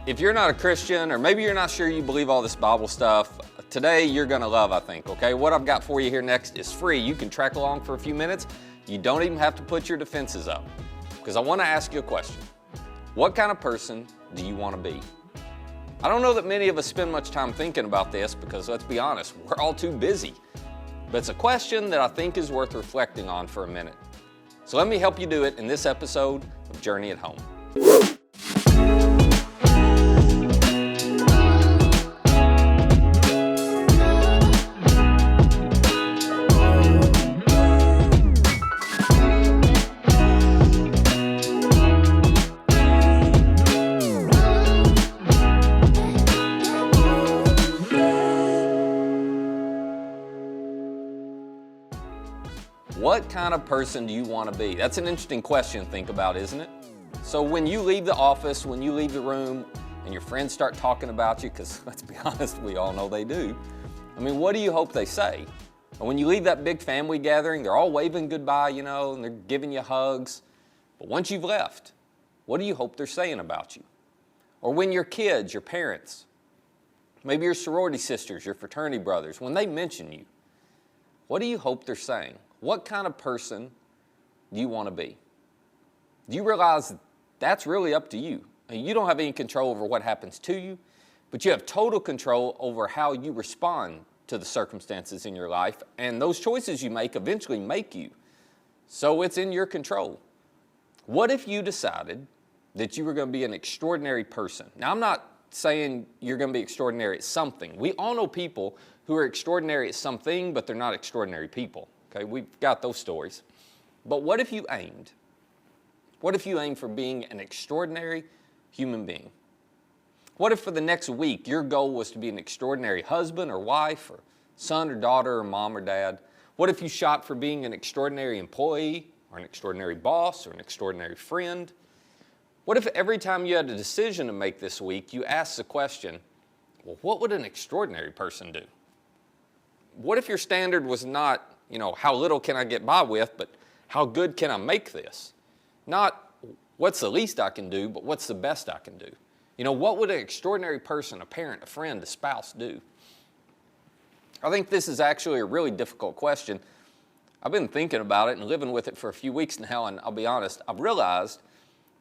If you're not a Christian, or maybe you're not sure you believe all this Bible stuff, today you're gonna love, I think, okay? What I've got for you here next is free. You can track along for a few minutes. You don't even have to put your defenses up, because I wanna ask you a question. What kind of person do you wanna be? I don't know that many of us spend much time thinking about this because, let's be honest, we're all too busy. But it's a question that I think is worth reflecting on for a minute. So let me help you do it in this episode of Journey at Home. What kind of person do you want to be? That's an interesting question to think about, isn't it? So when you leave the office, when you leave the room, and your friends start talking about you, because let's be honest, we all know they do. I mean, what do you hope they say? And when you leave that big family gathering, they're all waving goodbye, you know, and they're giving you hugs. But once you've left, what do you hope they're saying about you? Or when your kids, your parents, maybe your sorority sisters, your fraternity brothers, when they mention you, what do you hope they're saying? What kind of person do you want to be? Do you realize that's really up to you? I mean, you don't have any control over what happens to you, but you have total control over how you respond to the circumstances in your life, and those choices you make eventually make you. So it's in your control. What if you decided that you were going to be an extraordinary person? Now, I'm not saying you're going to be extraordinary at something. We all know people who are extraordinary at something, but they're not extraordinary people. Okay, we've got those stories. But what if you aimed? What if you aimed for being an extraordinary human being? What if for the next week your goal was to be an extraordinary husband or wife or son or daughter or mom or dad? What if you shot for being an extraordinary employee or an extraordinary boss or an extraordinary friend? What if every time you had a decision to make this week, you asked the question, well, what would an extraordinary person do? What if your standard was not, how little can I get by with, but how good can I make this? Not what's the least I can do, but what's the best I can do? What would an extraordinary person, a parent, a friend, a spouse do? I think this is actually a really difficult question. I've been thinking about it and living with it for a few weeks now, and I'll be honest, I've realized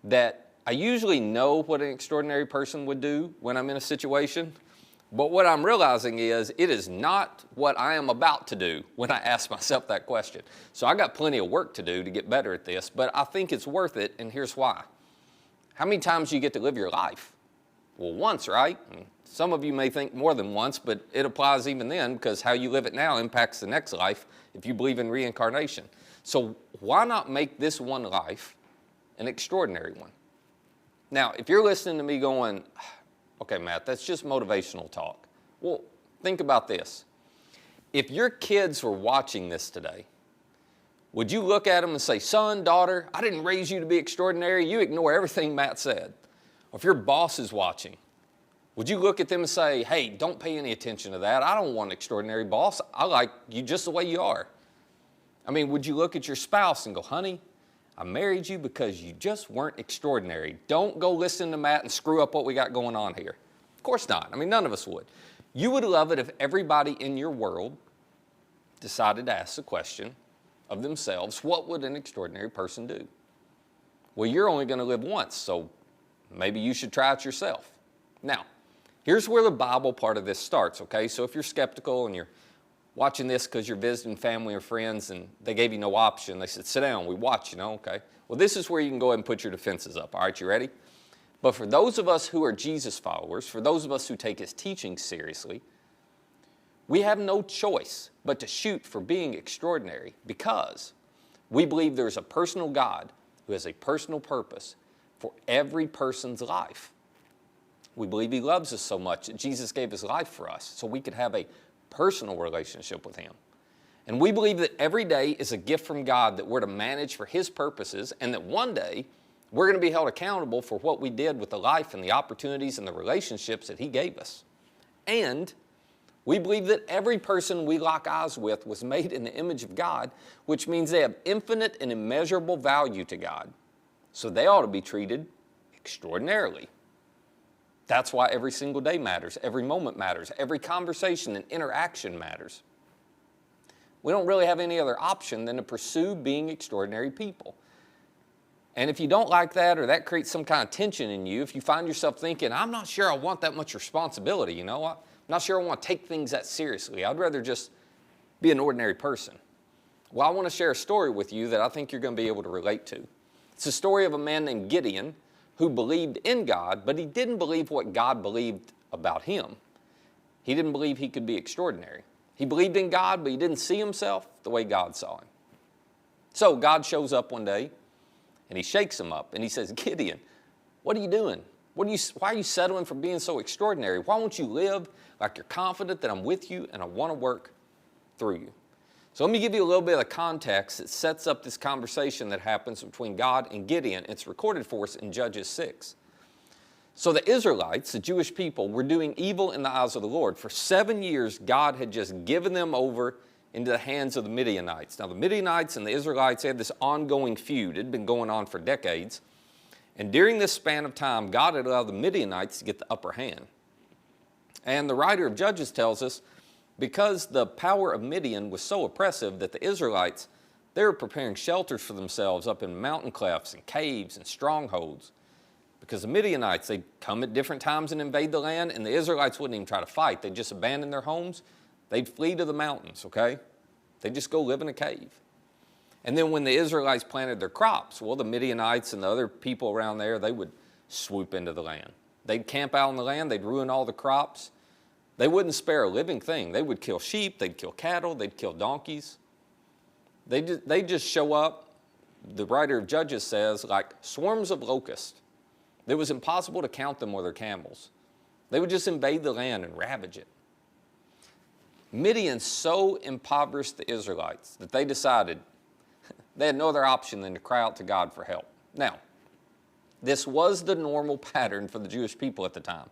that I usually know what an extraordinary person would do when I'm in a situation. But what I'm realizing is it is not what I am about to do when I ask myself that question. So I got plenty of work to do to get better at this, but I think it's worth it, and here's why. How many times do you get to live your life? Well, once, right? And some of you may think more than once, but it applies even then because how you live it now impacts the next life if you believe in reincarnation. So why not make this one life an extraordinary one? Now, if you're listening to me going, okay, Matt, that's just motivational talk. Well, think about this. If your kids were watching this today, would you look at them and say, son, daughter, I didn't raise you to be extraordinary. You ignore everything Matt said. Or if your boss is watching, would you look at them and say, hey, don't pay any attention to that. I don't want an extraordinary boss. I like you just the way you are. I mean, would you look at your spouse and go, honey, I married you because you just weren't extraordinary. Don't go listen to Matt and screw up what we got going on here. Of course not. I mean, none of us would. You would love it if everybody in your world decided to ask the question of themselves, what would an extraordinary person do? Well, you're only going to live once, so maybe you should try it yourself. Now, here's where the Bible part of this starts, okay? So if you're skeptical and you're watching this because you're visiting family or friends and they gave you no option. They said, sit down, we watch, okay? Well, this is where you can go ahead and put your defenses up. All right, you ready? But for those of us who are Jesus followers, for those of us who take his teaching seriously, we have no choice but to shoot for being extraordinary because we believe there's a personal God who has a personal purpose for every person's life. We believe he loves us so much that Jesus gave his life for us so we could have a personal relationship with him. And we believe that every day is a gift from God that we're to manage for his purposes and that one day we're going to be held accountable for what we did with the life and the opportunities and the relationships that he gave us. And we believe that every person we lock eyes with was made in the image of God, which means they have infinite and immeasurable value to God. So they ought to be treated extraordinarily. That's why every single day matters, every moment matters, every conversation and interaction matters. We don't really have any other option than to pursue being extraordinary people. And if you don't like that, or that creates some kind of tension in you, if you find yourself thinking, I'm not sure I want that much responsibility, I'm not sure I want to take things that seriously. I'd rather just be an ordinary person. Well, I want to share a story with you that I think you're going to be able to relate to. It's a story of a man named Gideon who believed in God, but he didn't believe what God believed about him. He didn't believe he could be extraordinary. He believed in God, but he didn't see himself the way God saw him. So God shows up one day, and he shakes him up, and he says, Gideon, what are you doing? Why are you settling for being so extraordinary? Why won't you live like you're confident that I'm with you and I want to work through you? So let me give you a little bit of context that sets up this conversation that happens between God and Gideon. It's recorded for us in Judges 6. So the Israelites, the Jewish people, were doing evil in the eyes of the Lord. For 7 years, God had just given them over into the hands of the Midianites. Now, the Midianites and the Israelites had this ongoing feud. It had been going on for decades. And during this span of time, God had allowed the Midianites to get the upper hand. And the writer of Judges tells us, because the power of Midian was so oppressive that the Israelites, they were preparing shelters for themselves up in mountain clefts and caves and strongholds. Because the Midianites, they'd come at different times and invade the land, and the Israelites wouldn't even try to fight. They'd just abandon their homes. They'd flee to the mountains, okay? They'd just go live in a cave. And then when the Israelites planted their crops, well, the Midianites and the other people around there, they would swoop into the land. They'd camp out on the land. They'd ruin all the crops. They wouldn't spare a living thing. They would kill sheep. They'd kill cattle. They'd kill donkeys. They'd just show up, the writer of Judges says, like swarms of locusts. It was impossible to count them with their camels. They would just invade the land and ravage it. Midian so impoverished the Israelites that they decided they had no other option than to cry out to God for help. Now, this was the normal pattern for the Jewish people at the time.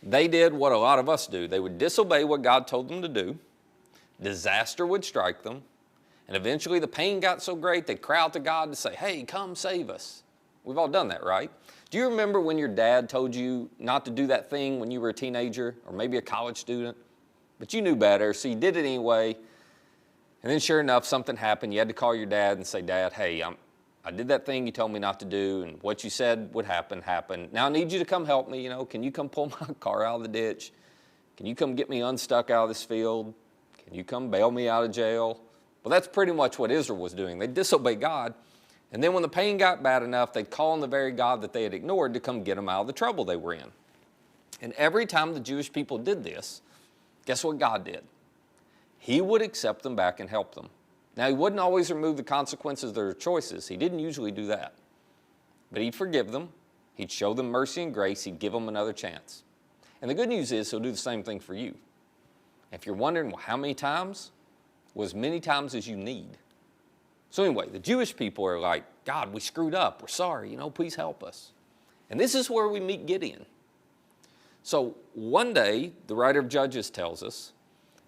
They did what a lot of us do. They would disobey what God told them to do. Disaster would strike them. And eventually the pain got so great, they'd cry out to God to say, hey, come save us. We've all done that, right? Do you remember when your dad told you not to do that thing when you were a teenager or maybe a college student? But you knew better, so you did it anyway. And then sure enough, something happened. You had to call your dad and say, Dad, hey, I did that thing you told me not to do, and what you said would happen, happened. Now I need you to come help me, Can you come pull my car out of the ditch? Can you come get me unstuck out of this field? Can you come bail me out of jail? Well, that's pretty much what Israel was doing. They disobeyed God, and then when the pain got bad enough, they'd call on the very God that they had ignored to come get them out of the trouble they were in. And every time the Jewish people did this, guess what God did? He would accept them back and help them. Now, he wouldn't always remove the consequences of their choices. He didn't usually do that. But he'd forgive them. He'd show them mercy and grace. He'd give them another chance. And the good news is he'll do the same thing for you. If you're wondering, well, how many times? Well, as many times as you need. So anyway, the Jewish people are like, God, we screwed up. We're sorry. Please help us. And this is where we meet Gideon. So one day, the writer of Judges tells us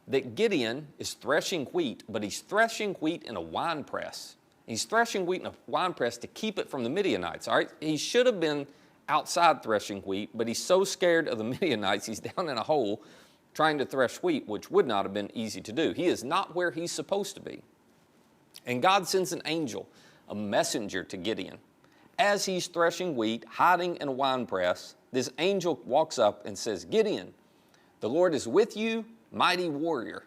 that Gideon is threshing wheat, but he's threshing wheat in a wine press. He's threshing wheat in a wine press to keep it from the Midianites, all right? He should have been outside threshing wheat, but he's so scared of the Midianites, he's down in a hole trying to thresh wheat, which would not have been easy to do. He is not where he's supposed to be. And God sends an angel, a messenger to Gideon. As he's threshing wheat, hiding in a wine press, this angel walks up and says, Gideon, the Lord is with you, mighty warrior.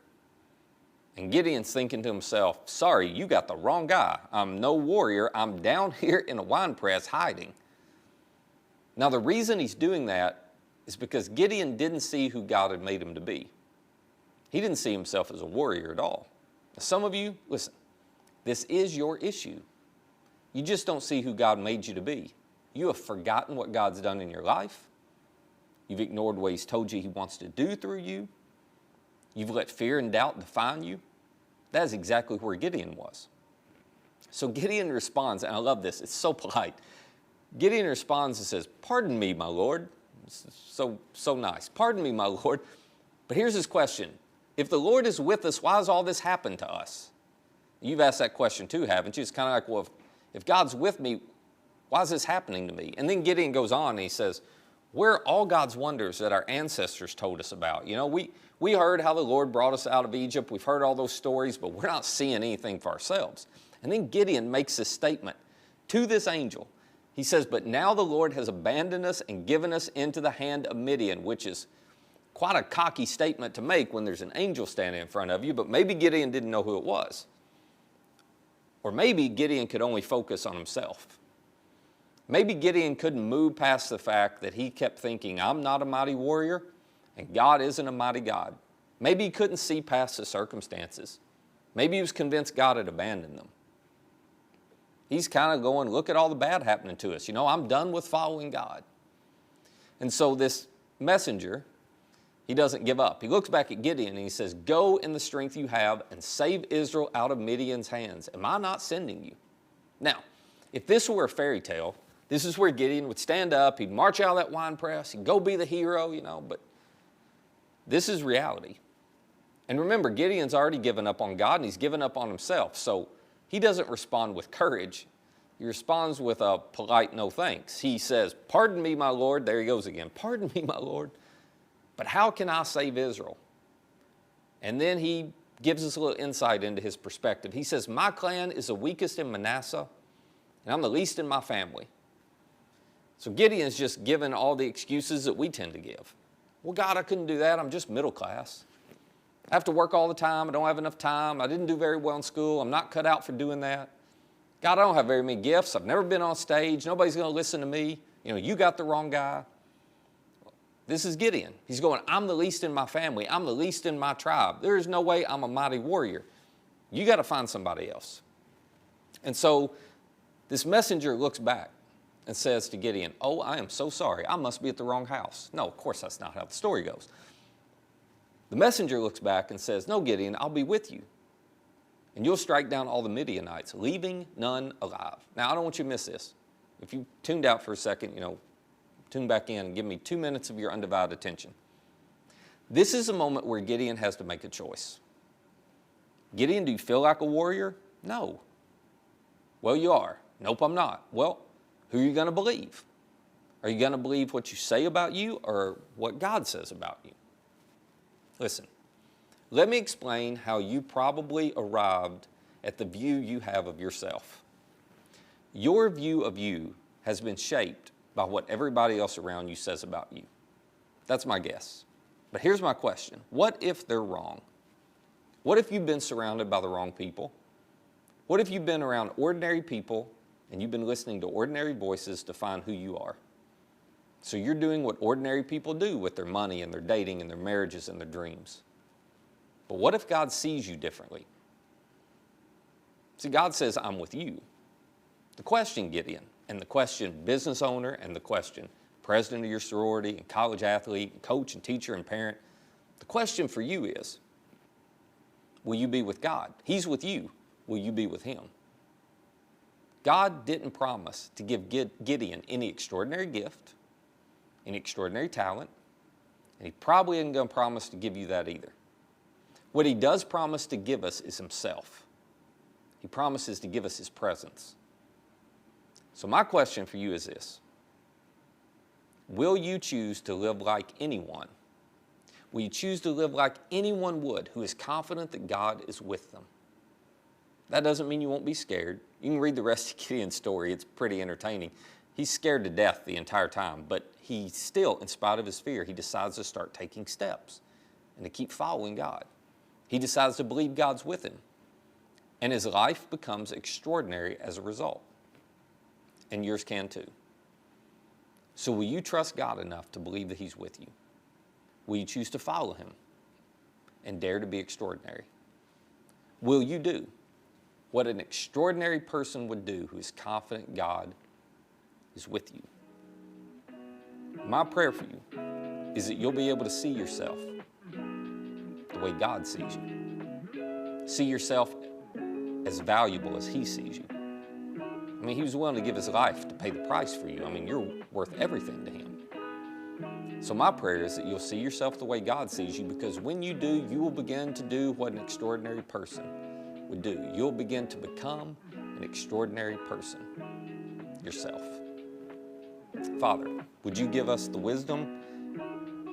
And Gideon's thinking to himself, sorry, you got the wrong guy. I'm no warrior. I'm down here in a wine press hiding. Now, the reason he's doing that is because Gideon didn't see who God had made him to be. He didn't see himself as a warrior at all. Now, some of you, listen, this is your issue. You just don't see who God made you to be. You have forgotten what God's done in your life. You've ignored what he's told you he wants to do through you. You've let fear and doubt define you. That is exactly where Gideon was. So Gideon responds, and I love this, it's so polite. Gideon responds and says, pardon me, my Lord. This is so nice. Pardon me, my Lord. But here's his question. If the Lord is with us, why has all this happened to us? You've asked that question too, haven't you? It's kind of like, well, if God's with me, why is this happening to me? And then Gideon goes on and he says, Where are all God's wonders that our ancestors told us about? You know, we heard how the Lord brought us out of Egypt. We've heard all those stories, but we're not seeing anything for ourselves. And then Gideon makes this statement to this angel. He says, but now the Lord has abandoned us and given us into the hand of Midian, which is quite a cocky statement to make when there's an angel standing in front of you, but maybe Gideon didn't know who it was. Or maybe Gideon could only focus on himself. Maybe Gideon couldn't move past the fact that he kept thinking, I'm not a mighty warrior, and God isn't a mighty God. Maybe he couldn't see past the circumstances. Maybe he was convinced God had abandoned them. He's kind of going, look at all the bad happening to us. You know, I'm done with following God. And so this messenger, he doesn't give up. He looks back at Gideon and he says, go in the strength you have and save Israel out of Midian's hands. Am I not sending you? Now, if this were a fairy tale, this is where Gideon would stand up, he'd march out of that wine press, he'd go be the hero, you know, but this is reality. And remember, Gideon's already given up on God and he's given up on himself. So he doesn't respond with courage. He responds with a polite no thanks. He says, pardon me, my Lord. There he goes again. Pardon me, my Lord. But how can I save Israel? And then he gives us a little insight into his perspective. He says, my clan is the weakest in Manasseh, and I'm the least in my family. So Gideon's just given all the excuses that we tend to give. Well, God, I couldn't do that. I'm just middle class. I have to work all the time. I don't have enough time. I didn't do very well in school. I'm not cut out for doing that. God, I don't have very many gifts. I've never been on stage. Nobody's going to listen to me. You know, you got the wrong guy. This is Gideon. He's going, I'm the least in my family. I'm the least in my tribe. There is no way I'm a mighty warrior. You got to find somebody else. And so this messenger looks back and says to Gideon, oh, I am so sorry. I must be at the wrong house. No, of course, that's not how the story goes. The messenger looks back and says, no, Gideon, I'll be with you. And you'll strike down all the Midianites, leaving none alive. Now, I don't want you to miss this. If you tuned out for a second, you know, tune back in and give me 2 minutes of your undivided attention. This is a moment where Gideon has to make a choice. Gideon, do you feel like a warrior? No. Well, you are. Nope, I'm not. Well, who are you going to believe? Are you going to believe what you say about you or what God says about you? Listen, let me explain how you probably arrived at the view you have of yourself. Your view of you has been shaped by what everybody else around you says about you. That's my guess. But here's my question. What if they're wrong? What if you've been surrounded by the wrong people? What if you've been around ordinary people and you've been listening to ordinary voices to find who you are? So you're doing what ordinary people do with their money and their dating and their marriages and their dreams. But what if God sees you differently? See, God says, I'm with you. The question, Gideon, and the question, business owner, and the question, president of your sorority, and college athlete, and coach, and teacher, and parent, the question for you is, will you be with God? He's with you. Will you be with him? God didn't promise to give Gideon any extraordinary gift, any extraordinary talent, and he probably isn't going to promise to give you that either. What he does promise to give us is himself. He promises to give us his presence. So my question for you is this. Will you choose to live like anyone? Will you choose to live like anyone would who is confident that God is with them? That doesn't mean you won't be scared. You can read the rest of Gideon's story. It's pretty entertaining. He's scared to death the entire time, but he still, in spite of his fear, he decides to start taking steps and to keep following God. He decides to believe God's with him, and his life becomes extraordinary as a result. And yours can too. So will you trust God enough to believe that he's with you? Will you choose to follow him and dare to be extraordinary? Will you do what an extraordinary person would do who is confident God is with you? My prayer for you is that you'll be able to see yourself the way God sees you. See yourself as valuable as he sees you. I mean, he was willing to give his life to pay the price for you. I mean, you're worth everything to him. So my prayer is that you'll see yourself the way God sees you, because when you do, you will begin to do what an extraordinary person would do. You'll begin to become an extraordinary person yourself. Father, would you give us the wisdom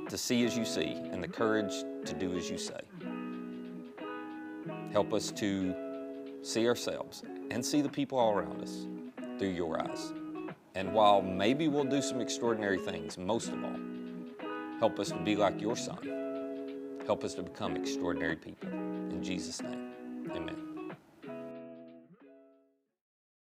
to see as you see and the courage to do as you say? Help us to see ourselves and see the people all around us through your eyes. And while maybe we'll do some extraordinary things, most of all, help us to be like your Son. Help us to become extraordinary people. In Jesus' name, amen.